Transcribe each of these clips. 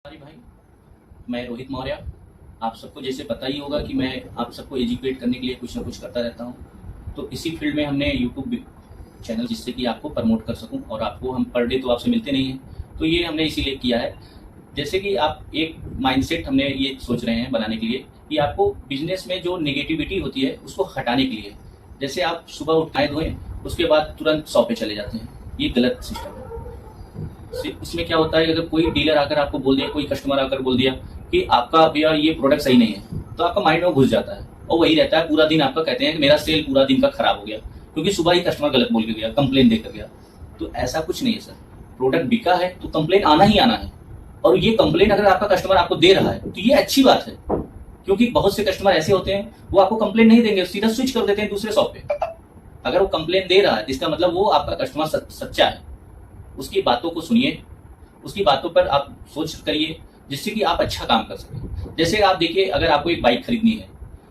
हमारे भाई, मैं रोहित मौर्य। आप सबको जैसे पता ही होगा कि मैं आप सबको एजुकेट करने के लिए कुछ ना कुछ करता रहता हूँ। तो इसी फील्ड में हमने यूट्यूब चैनल जिससे कि आपको प्रमोट कर सकूँ, और आपको हम पर डे तो आपसे मिलते नहीं हैं, तो ये हमने इसीलिए किया है। जैसे कि आप एक माइंडसेट हमने ये सोच रहे हैं बनाने के लिए कि आपको बिजनेस में जो नेगेटिविटी होती है उसको हटाने के लिए। जैसे आप सुबह उठाए धोएं, उसके बाद तुरंत शॉप पे चले जाते हैं, ये गलत सिस्टम है। इसमें क्या होता है, अगर कोई डीलर आकर आपको बोल दिया, कोई कस्टमर आकर बोल दिया कि आपका भैया ये प्रोडक्ट सही नहीं है, तो आपका माइंड में घुस जाता है और वही रहता है पूरा दिन। आपका कहते हैं कि मेरा सेल पूरा दिन का खराब हो गया, क्योंकि सुबह ही कस्टमर गलत बोल के गया, कंप्लेन देकर गया। तो ऐसा कुछ नहीं है सर, प्रोडक्ट बिका है तो कंप्लेन आना ही आना है। और ये कंप्लेन अगर आपका कस्टमर आपको दे रहा है तो ये अच्छी बात है, क्योंकि बहुत से कस्टमर ऐसे होते हैं वो आपको कंप्लेन नहीं देंगे, सीधा स्विच कर देते हैं दूसरे शॉप पे। अगर वो कंप्लेन दे रहा है इसका मतलब वो आपका कस्टमर सच्चा है। उसकी बातों को सुनिए, उसकी बातों पर आप सोच करिए, जिससे कि आप अच्छा काम कर सकें। जैसे आप देखिए, अगर आपको एक बाइक खरीदनी है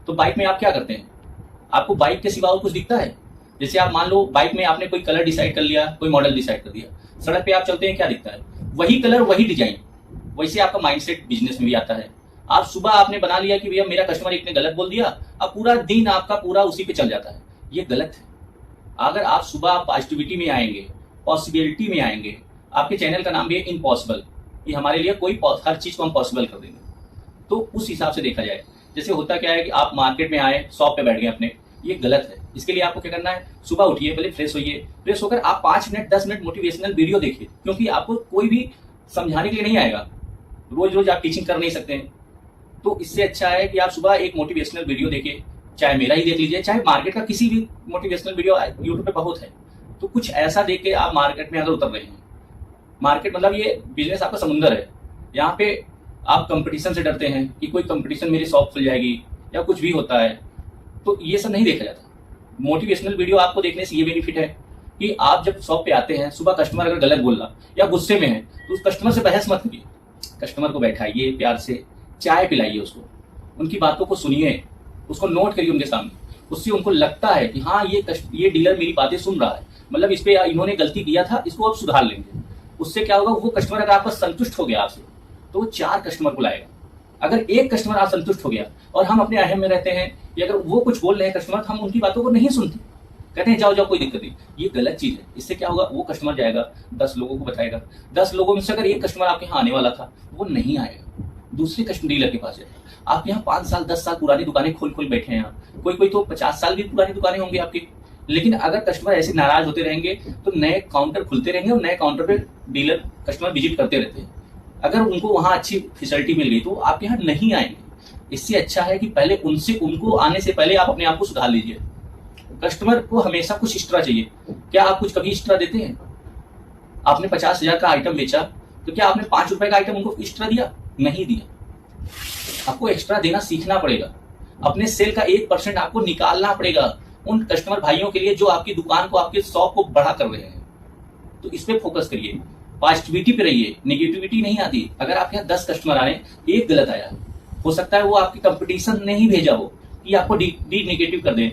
तो बाइक में आप क्या करते हैं, आपको बाइक के सिवा और कुछ दिखता है? जैसे आप मान लो बाइक में आपने कोई कलर डिसाइड कर लिया, कोई मॉडल डिसाइड कर दिया, सड़क पे आप चलते हैं क्या दिखता है? वही कलर, वही डिजाइन। वैसे आपका माइंडसेट बिजनेस में भी आता है। आप सुबह आपने बना लिया कि भैया मेरा कस्टमर एक ने गलत बोल दिया, अब पूरा दिन आपका पूरा उसी पे चल जाता है, ये गलत है। अगर आप सुबह पॉजिटिविटी में आएंगे, पॉसिबिलिटी में आएंगे, आपके चैनल का नाम भी है इम्पॉसिबल, कि हमारे लिए कोई हर चीज को हम पॉसिबल कर देंगे, तो उस हिसाब से देखा जाए। जैसे होता क्या है कि आप मार्केट में आए, शॉप पे बैठ गए अपने, ये गलत है। इसके लिए आपको क्या करना है, सुबह उठिए, पहले फ्रेश होइए, फ्रेश होकर आप 5 मिनट 10 मिनट मोटिवेशनल वीडियो देखिए, क्योंकि आपको कोई भी समझाने के लिए नहीं आएगा, रोज रोज आप टीचिंग कर नहीं सकते हैं। तो इससे अच्छा है कि आप सुबह एक मोटिवेशनल वीडियो देखिए, चाहे मेरा ही देख लीजिए, चाहे मार्केट का किसी भी मोटिवेशनल वीडियो यूट्यूब पे बहुत है। तो कुछ ऐसा देख के आप मार्केट में अगर उतर रहे हैं, मार्केट मतलब ये बिजनेस आपका समुंदर है, यहाँ पे आप कंपटीशन से डरते हैं कि कोई कंपटीशन मेरी शॉप खुल जाएगी या कुछ भी होता है, तो ये सब नहीं देखा जाता। मोटिवेशनल वीडियो आपको देखने से ये बेनिफिट है कि आप जब शॉप पे आते हैं, सुबह कस्टमर अगर गलत बोल रहा या गुस्से में है, तो उस कस्टमर से बहस मत करिए, कस्टमर को बैठाइए, प्यार से चाय पिलाइए उसको, उनकी बातों को सुनिए, उसको नोट करिए उनके सामने। उससे उनको लगता है कि हाँ ये डीलर मेरी बातें सुन रहा है, मतलब इस पे इन्होंने गलती किया था, इसको अब सुधार लेंगे। उससे क्या होगा, वो कस्टमर अगर आपका संतुष्ट हो गया आपसे, तो वो 4 कस्टमर को लाएगा। अगर एक कस्टमर आप संतुष्ट हो गया, और हम अपने अहम में रहते हैं कि अगर वो कुछ बोल रहे हैं कस्टमर, हम उनकी बातों को नहीं सुनते, कहते हैं जाओ जाओ कोई दिक्कत नहीं, ये गलत चीज है। इससे क्या होगा, वो कस्टमर जाएगा 10 लोगों को बताएगा, 10 लोगों में से अगर एक कस्टमर आपके यहाँ आने वाला था वो नहीं आएगा, दूसरे कस्टमर डीलर के पास जाएगा। आप यहाँ 5 साल 10 साल पुरानी दुकानें खोल खोल बैठे हैं, कोई कोई तो 50 साल भी पुरानी दुकानें होंगी आपकी, लेकिन अगर कस्टमर ऐसे नाराज होते रहेंगे तो नए काउंटर खुलते रहेंगे और नए काउंटर पे डीलर कस्टमर विजिट करते रहते हैं। अगर उनको वहां अच्छी फैसिलिटी मिल गई तो आपके यहाँ नहीं आएंगे। इससे अच्छा है कि पहले उनको आने से पहले आप अपने आप को सुधार लीजिए। कस्टमर को हमेशा कुछ एक्स्ट्रा चाहिए। क्या आप कुछ कभी एक्स्ट्रा देते हैं? आपने 50,000 का आइटम बेचा, तो क्या आपने 5 रुपए का आइटम उनको एक्स्ट्रा दिया? नहीं दिया। आपको एक्स्ट्रा देना सीखना पड़ेगा। अपने सेल का 1% आपको निकालना पड़ेगा उन कस्टमर भाइयों के लिए जो आपकी दुकान को, आपके शॉप को बढ़ा कर रहे हैं। तो इस पे फोकस करिए, पॉजिटिविटी पे रहिए, नेगेटिविटी नहीं आती। अगर आपके यहाँ 10 कस्टमर आ रहे हैं, एक गलत आया, हो सकता है वो आपकी कंपटीशन ने ही भेजा हो कि आपको डी नेगेटिव कर दें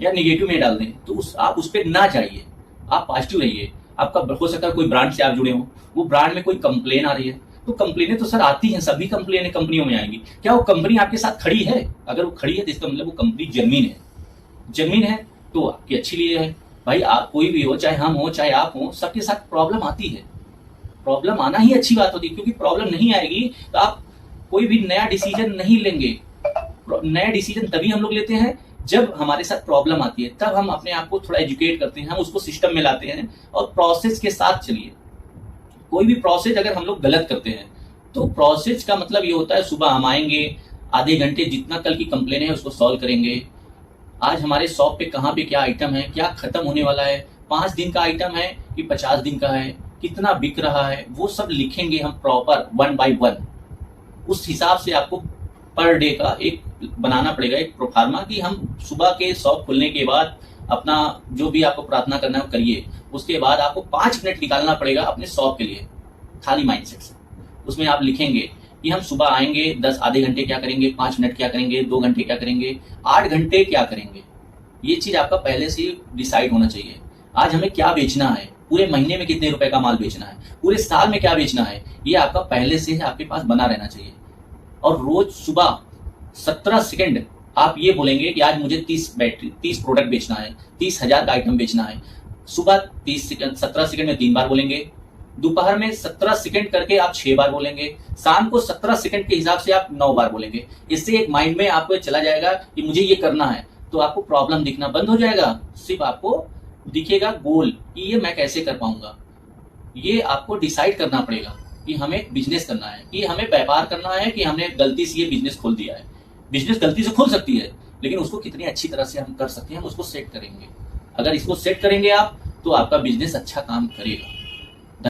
या नेगेटिव में डाल दें, तो आप उस पर ना जाइए, आप पॉजिटिव रहिए। आपका हो सकता है कोई ब्रांड से आप जुड़े हो, वो ब्रांड में कोई कंप्लेन आ रही है, तो कंप्लेनें तो सर आती हैं, सभी कंप्लेनें कंपनियों में आएंगी। क्या वो कंपनी आपके साथ खड़ी है? अगर वो खड़ी है तो इसका मतलब वो कंपनी जेन्युइन है। जमीन है तो आपकी अच्छी लिए है भाई। आप कोई भी हो, चाहे हम हो चाहे आप हो, सबके साथ प्रॉब्लम आती है। प्रॉब्लम आना ही अच्छी बात होती है, क्योंकि प्रॉब्लम नहीं आएगी तो आप कोई भी नया डिसीजन नहीं लेंगे। नया डिसीजन तभी हम लोग लेते हैं जब हमारे साथ प्रॉब्लम आती है, तब हम अपने आप को थोड़ा एजुकेट करते हैं, हम उसको सिस्टम में लाते हैं और प्रोसेस के साथ चलिए। कोई भी प्रोसेस अगर हम लोग गलत करते हैं तो प्रोसेस का मतलब ये होता है, सुबह हम आएंगे, आधे घंटे जितना कल की कंप्लेन है उसको सॉल्व करेंगे। आज हमारे शॉप पे कहाँ पे क्या आइटम है, क्या खत्म होने वाला है, 5 दिन का आइटम है कि 50 दिन का है, कितना बिक रहा है, वो सब लिखेंगे हम प्रॉपर 1 by 1। उस हिसाब से आपको पर डे का एक बनाना पड़ेगा, एक प्रोफार्मा, कि हम सुबह के शॉप खुलने के बाद अपना जो भी आपको प्रार्थना करना है वो करिए। उसके बाद आपको 5 मिनट निकालना पड़ेगा अपने शॉप के लिए, खाली माइंडसेट से। उसमें आप लिखेंगे कि हम सुबह आएंगे, 10 आधे घंटे क्या करेंगे, 5 मिनट क्या करेंगे, 2 घंटे क्या करेंगे, 8 घंटे क्या करेंगे। ये चीज आपका पहले से डिसाइड होना चाहिए। आज हमें क्या बेचना है, पूरे महीने में कितने रुपए का माल बेचना है, पूरे साल में क्या बेचना है, ये आपका पहले से आपके पास बना रहना चाहिए। और रोज सुबह 17 सेकंड आप ये बोलेंगे कि आज मुझे 30 प्रोडक्ट बेचना है, 30,000 का आइटम बेचना है। सुबह 17 सेकंड में 3 बार बोलेंगे, दोपहर में 17 सेकंड करके आप 6 बार बोलेंगे, शाम को 17 सेकंड के हिसाब से आप 9 बार बोलेंगे। इससे एक माइंड में आपको चला जाएगा कि मुझे ये करना है, तो आपको प्रॉब्लम दिखना बंद हो जाएगा। सिर्फ आपको दिखेगा गोल कि ये मैं कैसे कर पाऊंगा। ये आपको डिसाइड करना पड़ेगा कि हमें बिजनेस करना है, कि हमें व्यापार करना है, कि हमने गलती से ये बिजनेस खोल दिया है। बिजनेस गलती से खुल सकती है, लेकिन उसको कितनी अच्छी तरह से हम कर सकते हैं, हम उसको सेट करेंगे। अगर इसको सेट करेंगे आप, तो आपका बिजनेस अच्छा काम करेगा।